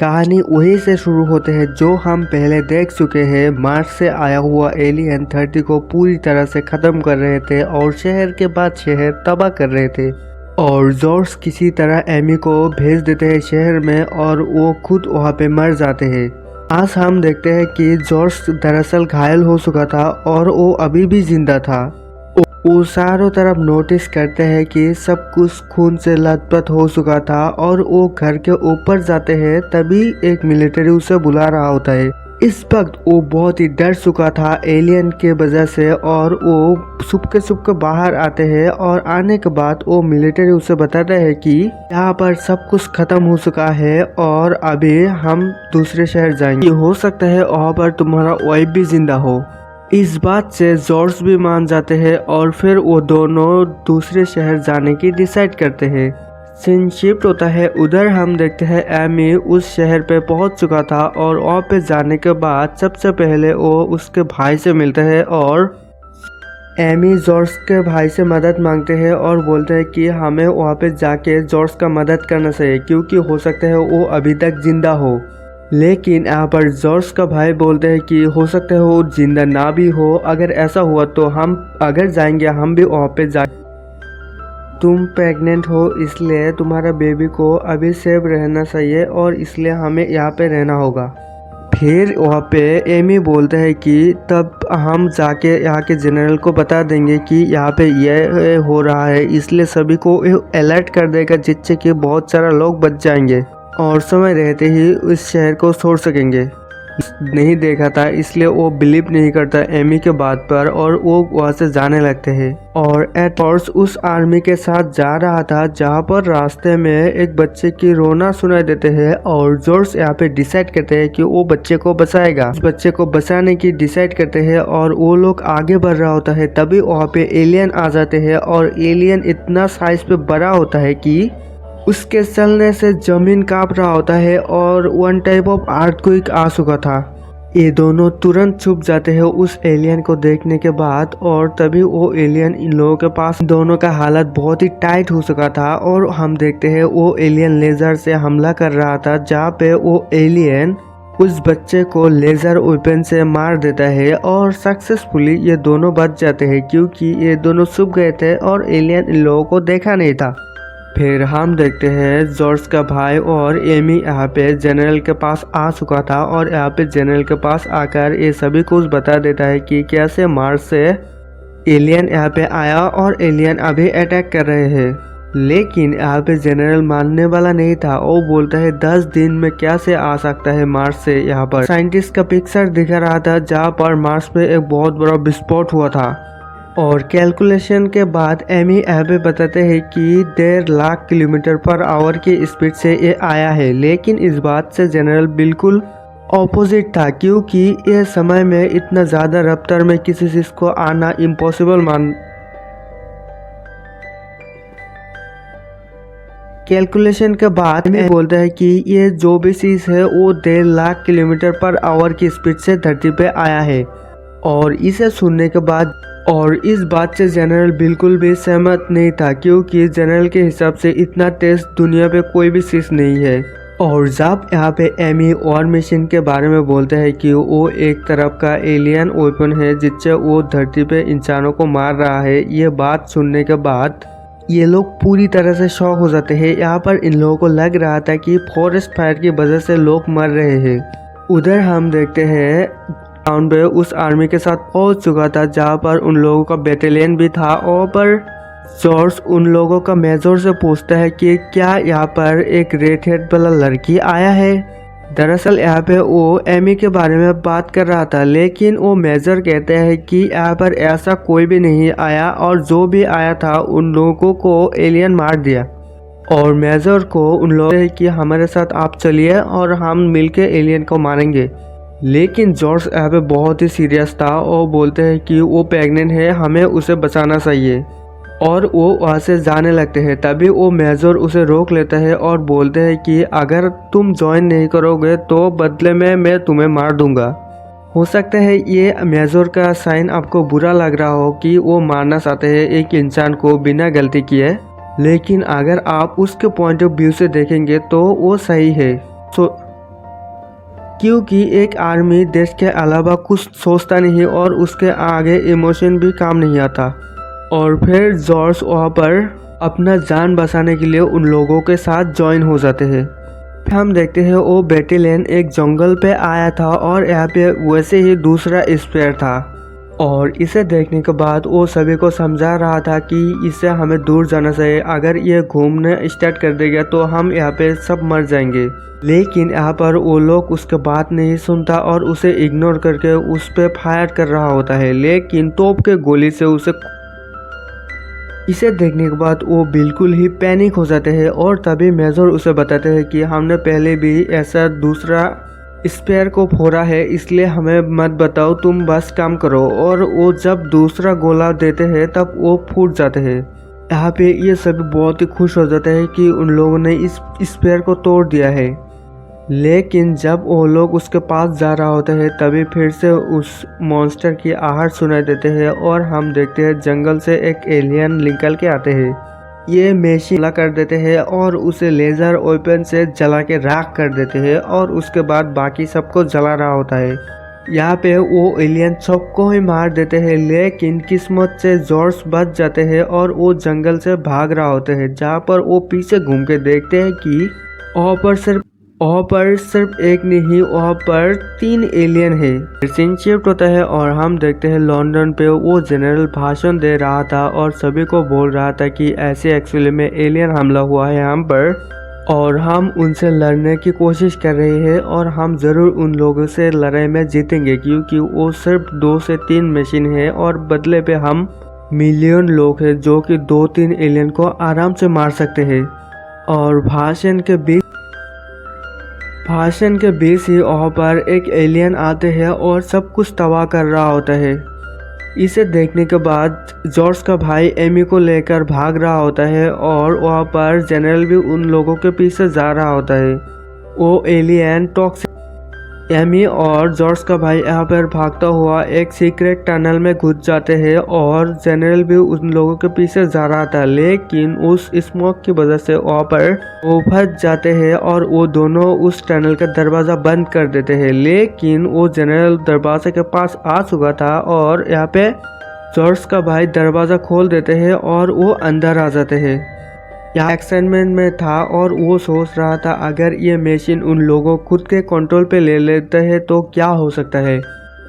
कहानी वहीं से शुरू होते है जो हम पहले देख चुके हैं। मार्स से आया हुआ एलियन धरती को पूरी तरह से खत्म कर रहे थे और शहर के बाद शहर तबाह कर रहे थे। और जॉर्ज किसी तरह एमी को भेज देते हैं शहर में और वो खुद वहाँ पे मर जाते हैं। आज हम देखते हैं कि जॉर्ज दरअसल घायल हो चुका था और वो अभी भी जिंदा था। वो चारों तरफ नोटिस करते हैं कि सब कुछ खून से लथपथ हो चुका था और वो घर के ऊपर जाते हैं तभी एक मिलिट्री उसे बुला रहा होता है। इस वक्त वो बहुत ही डर चुका था एलियन के वजह से और वो छुपके बाहर आते हैं और आने के बाद वो मिलिट्री उसे बताता है कि यहाँ पर सब कुछ खत्म हो चुका है और अभी हम दूसरे शहर जाएंगे। हो सकता है वहाँ पर तुम्हारा वाइफ भी जिंदा हो। इस बात से जॉर्ज भी मान जाते हैं और फिर वो दोनों दूसरे शहर जाने की डिसाइड करते हैं। सीन शिफ्ट होता है, उधर हम देखते हैं एमी उस शहर पे पहुंच चुका था और वहाँ पे जाने के बाद सबसे पहले वो उसके भाई से मिलते हैं और एमी जॉर्ज के भाई से मदद मांगते हैं और बोलते हैं कि हमें वहाँ पे जाके जॉर्ज का मदद करना चाहिए क्योंकि हो सकता है वो अभी तक जिंदा हो। लेकिन यहाँ पर जॉर्ज का भाई बोलते हैं कि हो सकता है वो जिंदा ना भी हो, अगर ऐसा हुआ तो हम अगर जाएंगे हम भी वहाँ पे जा। तुम प्रेग्नेंट हो इसलिए तुम्हारा बेबी को अभी सेफ रहना चाहिए और इसलिए हमें यहाँ पे रहना होगा। फिर वहाँ पे एमी बोलते हैं कि तब हम जाके यहाँ के जनरल को बता देंगे कि यहाँ पे ये हो रहा है, इसलिए सभी को अलर्ट कर देगा जिससे कि बहुत सारा लोग बच जाएंगे और समय रहते ही उस शहर को छोड़ सकेंगे। नहीं देखा था इसलिए वो बिलीव नहीं करता एमी के बात पर और वो वहाँ से जाने लगते हैं। और एडवर्ड्स उस आर्मी के साथ जा रहा था जहाँ पर रास्ते में एक बच्चे की रोना सुनाई देते हैं और जॉर्ज यहाँ पे डिसाइड करते हैं कि वो बच्चे को बचाएगा। उस बच्चे को बचाने की डिसाइड करते हैं और वो लोग आगे बढ़ रहा होता है तभी वहाँ पे एलियन आ जाते हैं और एलियन इतना साइज पे बड़ा होता है कि उसके चलने से जमीन कांप रहा होता है और वन टाइप ऑफ अर्थक्वेक आ चुका था। ये दोनों तुरंत छुप जाते हैं उस एलियन को देखने के बाद और तभी वो एलियन इन लोगों के पास दोनों का हालत बहुत ही टाइट हो चुका था और हम देखते हैं वो एलियन लेजर से हमला कर रहा था जहाँ पे वो एलियन उस बच्चे को लेजर वेपन से मार देता है और सक्सेसफुली ये दोनों बच जाते हैं क्योंकि ये दोनों छुप गए थे और एलियन इन लोगों को देखा नहीं था। फिर हम देखते हैं जॉर्ज का भाई और एमी यहाँ पे जनरल के पास आ चुका था और यहाँ पे जनरल के पास आकर ये सभी कुछ बता देता है कि कैसे मार्स से एलियन यहाँ पे आया और एलियन अभी अटैक कर रहे हैं। लेकिन यहाँ पे जनरल मानने वाला नहीं था। वो बोलता है 10 दिन में कैसे आ सकता है मार्स से। यहाँ पर साइंटिस्ट का पिक्चर दिखा रहा था जहाँ पर मार्स पे एक बहुत बड़ा विस्फोट हुआ था और कैलकुलेशन के बाद एमी यहाँ पे बताते हैं कि 1.5 लाख किलोमीटर पर आवर की स्पीड से ये आया है। लेकिन इस बात से जनरल बिल्कुल ऑपोजिट था क्योंकि ये समय में इतना ज़्यादा रफ्तार में किसी चीज़ को आना इम्पॉसिबल कैलकुलेशन के बाद में बोलता है कि ये जो भी चीज़ है वो 1.5 लाख किलोमीटर पर आवर की स्पीड से धरती पे आया है। और इसे सुनने के बाद और इस बात से जनरल बिल्कुल भी सहमत नहीं था क्योंकि जनरल के हिसाब से इतना तेज दुनिया पे कोई भी चीज़ नहीं है। और जब यहाँ पे एमी वॉर मशीन के बारे में बोलते हैं कि वो एक तरफ का एलियन वेपन है जिससे वो धरती पे इंसानों को मार रहा है, ये बात सुनने के बाद ये लोग पूरी तरह से शॉक हो जाते हैं। यहाँ पर इन लोगों को लग रहा था कि फॉरेस्ट फायर की वजह से लोग मर रहे हैं। उधर हम देखते हैं ग्राउंड पे उस आर्मी के साथ पहुंच चुका था जहाँ पर उन लोगों का बैटेलियन भी था और पर जॉर्ज उन लोगों का मेजर से पूछता है कि क्या यहाँ पर एक रेड हेड वाला लड़की आया है। दरअसल यहाँ पे वो एमी के बारे में बात कर रहा था लेकिन वो मेजर कहते हैं कि यहाँ पर ऐसा कोई भी नहीं आया और जो भी आया था उन लोगों को एलियन मार दिया। और मेजर को उन लोगों कि हमारे साथ आप चलिए और हम मिलके एलियन को मारेंगे। लेकिन जॉर्ज यहाँ पे बहुत ही सीरियस था और बोलते हैं कि वो प्रेग्नेंट है, हमें उसे बचाना चाहिए और वो वहाँ से जाने लगते हैं। तभी वो मेजर उसे रोक लेता है और बोलते हैं कि अगर तुम ज्वाइन नहीं करोगे तो बदले में मैं तुम्हें मार दूंगा। हो सकता है ये मेजर का साइन आपको बुरा लग रहा हो कि वो मारना चाहते हैं एक इंसान को बिना गलती किए, लेकिन अगर आप उसके पॉइंट ऑफ व्यू से देखेंगे तो वो सही है। क्योंकि एक आर्मी देश के अलावा कुछ सोचता नहीं और उसके आगे इमोशन भी काम नहीं आता। और फिर जॉर्ज वहाँ पर अपना जान बचाने के लिए उन लोगों के साथ ज्वाइन हो जाते हैं। हम देखते हैं वो बैटेलियन एक जंगल पे आया था और यहाँ पे वैसे ही दूसरा स्पेयर था और इसे देखने के बाद वो सभी को समझा रहा था कि इससे हमें दूर जाना चाहिए, अगर ये घूमने स्टार्ट कर देगा तो हम यहाँ पे सब मर जाएंगे। लेकिन यहाँ पर वो लोग उसके बात नहीं सुनता और उसे इग्नोर करके उस पर फायर कर रहा होता है, लेकिन तोप के गोली से उसे इसे देखने के बाद वो बिल्कुल ही पैनिक हो जाते हैं और तभी मेजर उसे बताते हैं कि हमने पहले भी ऐसा दूसरा स्पेयर को फोड़ा है, इसलिए हमें मत बताओ, तुम बस काम करो। और वो जब दूसरा गोला देते हैं तब वो फूट जाते हैं। यहाँ पे ये सभी बहुत ही खुश हो जाते हैं कि उन लोगों ने इस स्पेयर को तोड़ दिया है। लेकिन जब वो लोग उसके पास जा रहा होता है तभी फिर से उस मॉन्स्टर की आहट सुनाई देते हैं और हम देखते हैं जंगल से एक एलियन निकल के आते हैं। ये मशीन हमला कर देते हैं और उसे लेजर वेपन से जला के राख कर देते हैं और उसके बाद बाकी सबको जला रहा होता है। यहाँ पे वो एलियन सबको ही मार देते हैं, लेकिन किस्मत से जॉर्ज बच जाते हैं और वो जंगल से भाग रहा होते हैं, जहाँ पर वो पीछे घूम के देखते हैं कि वहाँ पर सिर्फ एक नहीं, वहाँ पर 3 एलियन है। सीन शिफ्ट होता है और हम देखते हैं लंदन पे वो जनरल भाषण दे रहा था और सभी को बोल रहा था कि ऐसे एक्चुअली में एलियन हमला हुआ है यहाँ पर और हम उनसे लड़ने की कोशिश कर रहे हैं और हम ज़रूर उन लोगों से लड़ाई में जीतेंगे, क्योंकि वो सिर्फ 2 से 3 मशीन है और बदले पे हम मिलियन लोग हैं जो कि 2-3 एलियन को आराम से मार सकते हैं। और भाषण के बीच ही वहाँ पर एक एलियन आते हैं और सब कुछ तबाह कर रहा होता है। इसे देखने के बाद जॉर्ज का भाई एमी को लेकर भाग रहा होता है और वहाँ पर जनरल भी उन लोगों के पीछे जा रहा होता है। वो एलियन टॉक्सिक एमी और जॉर्ज का भाई यहाँ पर भागता हुआ एक सीक्रेट टनल में घुस जाते हैं और जनरल भी उन लोगों के पीछे जा रहा था, लेकिन उस स्मोक की वजह से वहाँ पर वो फंस जाते हैं और वो दोनों उस टनल का दरवाज़ा बंद कर देते हैं। लेकिन वो जनरल दरवाजे के पास आ चुका था और यहाँ पे जॉर्ज का भाई दरवाज़ा खोल देते हैं और वो अंदर आ जाते हैं। यहाँ एक्साइटमेंट में था और वो सोच रहा था अगर ये मशीन उन लोगों खुद के कंट्रोल पे ले लेते हैं तो क्या हो सकता है।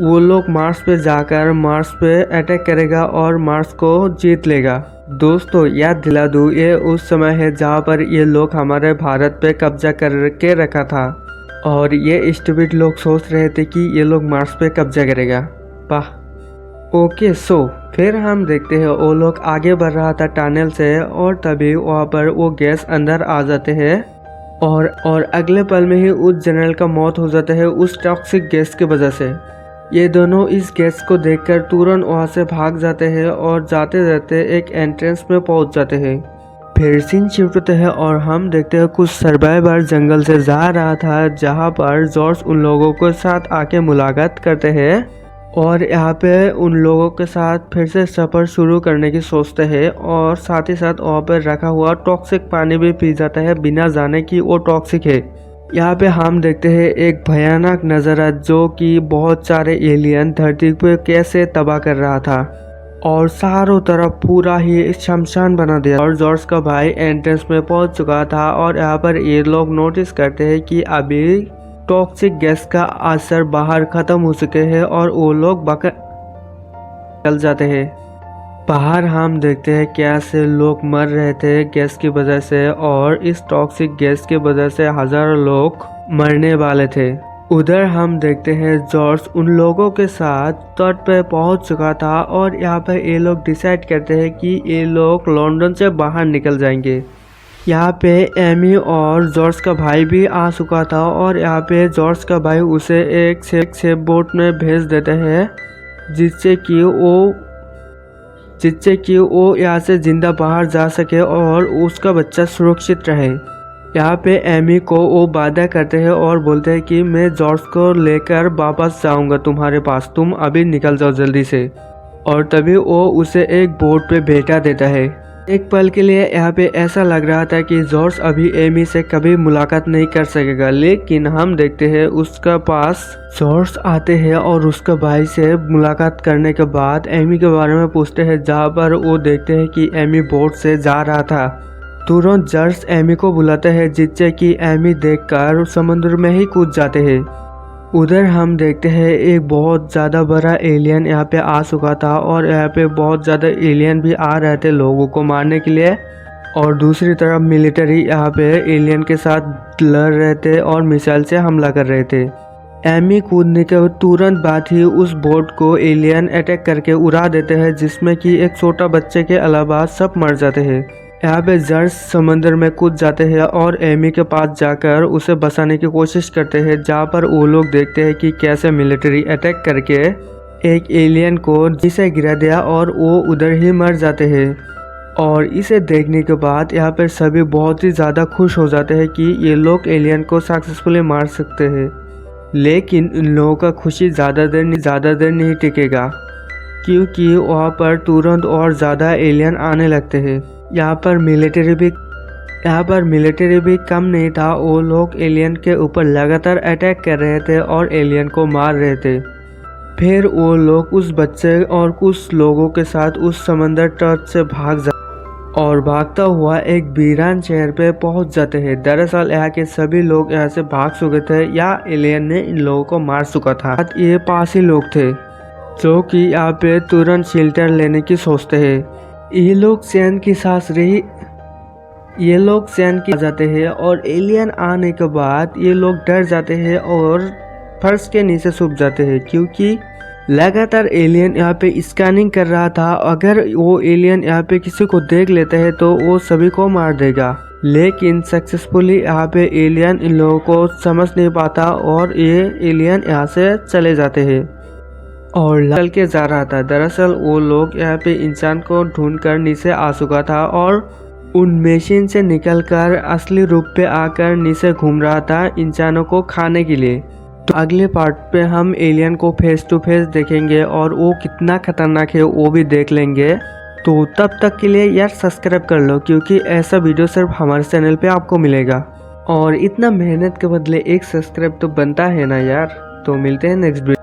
वो लोग मार्स पे जाकर मार्स पे अटैक करेगा और मार्स को जीत लेगा। दोस्तों याद दिला दूँ, ये उस समय है जहाँ पर ये लोग हमारे भारत पे कब्जा करके रखा था और ये स्टूपिड लोग सोच रहे थे कि ये लोग मार्स पे कब्जा करेगा। वाह। ओके फिर हम देखते हैं वो लोग आगे बढ़ रहा था टनल से और तभी वहाँ पर वो गैस अंदर आ जाते हैं और अगले पल में ही उस जनरल का मौत हो जाता है उस टॉक्सिक गैस की वजह से। ये दोनों इस गैस को देखकर तुरंत वहाँ से भाग जाते हैं और जाते जाते एक एंट्रेंस में पहुँच जाते हैं। फिर सीन शिफ्ट होते हैं और हम देखते हैं कुछ सर्वाइवर जंगल से जा रहा था, जहाँ पर जॉर्ज उन लोगों के साथ आके मुलाकात करते हैं और यहाँ पे उन लोगों के साथ फिर से सफ़र शुरू करने की सोचते हैं और साथ ही साथ वहाँ पर रखा हुआ टॉक्सिक पानी भी पी जाता है बिना जाने कि वो टॉक्सिक है। यहाँ पे हम देखते हैं एक भयानक नज़ारा जो कि बहुत सारे एलियन धरती पे कैसे तबाह कर रहा था और चारों तरफ पूरा ही शमशान बना दिया। और जॉर्ज का भाई एंट्रेंस में पहुँच चुका था और यहाँ पर ये लोग नोटिस करते हैं कि अभी टॉक्सिक गैस का असर बाहर खत्म हो चुके हैं और वो लोग बाहर चल जाते हैं। बाहर हम देखते हैं कैसे लोग मर रहे थे गैस की वजह से और इस टॉक्सिक गैस की वजह से हजारों लोग मरने वाले थे। उधर हम देखते हैं जॉर्ज उन लोगों के साथ तट पे पहुंच चुका था और यहाँ पे ये लोग डिसाइड करते हैं कि ये लोग लंदन से बाहर निकल जाएंगे। यहाँ पे एमी और जॉर्ज का भाई भी आ चुका था और यहाँ पे जॉर्ज का भाई उसे एक सेफ बोट में भेज देते हैं जिससे कि वो यहाँ से जिंदा बाहर जा सके और उसका बच्चा सुरक्षित रहे। यहाँ पे एमी को वो वादा करते हैं और बोलते हैं कि मैं जॉर्ज को लेकर वापस जाऊँगा तुम्हारे पास, तुम अभी निकल जाओ जल्दी से। और तभी वो उसे एक बोट पे बैठा देता है। एक पल के लिए यहाँ पे ऐसा लग रहा था कि जॉर्ज अभी एमी से कभी मुलाकात नहीं कर सकेगा, लेकिन हम देखते हैं उसका पास जॉर्ज आते हैं और उसका भाई से मुलाकात करने के बाद एमी के बारे में पूछते हैं, जहाँ पर वो देखते हैं कि एमी बोट से जा रहा था। तुरंत जॉर्ज एमी को बुलाते हैं, जिससे कि एमी देखकर समुद्र में ही कूद जाते हैं। उधर हम देखते हैं एक बहुत ज़्यादा बड़ा एलियन यहाँ पे आ चुका था और यहाँ पे बहुत ज़्यादा एलियन भी आ रहे थे लोगों को मारने के लिए, और दूसरी तरफ मिलिट्री यहाँ पे एलियन के साथ लड़ रहे थे और मिसाइल से हमला कर रहे थे। एमी कूदने के तुरंत बाद ही उस बोट को एलियन अटैक करके उड़ा देते हैं, जिसमें कि एक छोटा बच्चे के अलावा सब मर जाते हैं। यहाँ पे जॉर्ज समंदर में कूद जाते हैं और एमी के पास जाकर उसे बचाने की कोशिश करते हैं, जहाँ पर वो लोग देखते हैं कि कैसे मिलिट्री अटैक करके एक एलियन को नीचे गिरा दिया और वो उधर ही मर जाते हैं। और इसे देखने के बाद यहाँ पर सभी बहुत ही ज़्यादा खुश हो जाते हैं कि ये लोग एलियन को सक्सेसफुली मार सकते हैं। लेकिन इन लोगों का खुशी ज़्यादा देर नहीं टिकेगा, क्योंकि वहाँ पर तुरंत और ज़्यादा एलियन आने लगते हैं। यहाँ पर मिलिट्री भी कम नहीं था, वो लोग एलियन के ऊपर लगातार अटैक कर रहे थे और एलियन को मार रहे थे। फिर वो लोग उस बच्चे और कुछ लोगों के साथ उस समंदर तट से भागता हुआ एक वीरान शहर पे पहुंच जाते हैं। दरअसल यहाँ के सभी लोग यहाँ से भाग चुके थे या एलियन ने इन लोगों को मार चुका था। ये पासी लोग थे जो कि यहाँ पे तुरंत शेल्टर लेने की सोचते हैं। ये लोग चैन की जाते हैं और एलियन आने के बाद ये लोग डर जाते हैं और फर्श के नीचे छुप जाते हैं, क्योंकि लगातार एलियन यहाँ पे स्कैनिंग कर रहा था। अगर वो एलियन यहाँ पे किसी को देख लेते हैं तो वो सभी को मार देगा। लेकिन सक्सेसफुली यहाँ पे एलियन इन लोगों को समझ नहीं पाता और ये एलियन यहाँ से चले जाते हैं और चल के जा रहा था। दरअसल वो लोग यहाँ पे इंसान को ढूंढकर नीचे आ चुका था और उन मशीन से निकलकर असली रूप पे आकर नीचे घूम रहा था इंसानों को खाने के लिए। तो अगले पार्ट पे हम एलियन को फेस टू फेस देखेंगे और वो कितना खतरनाक है वो भी देख लेंगे। तो तब तक के लिए यार सब्सक्राइब कर लो, क्योंकि ऐसा वीडियो सिर्फ हमारे चैनल पे आपको मिलेगा और इतना मेहनत के बदले एक सब्सक्राइब तो बनता है ना यार। तो मिलते हैं नेक्स्ट वीडियो।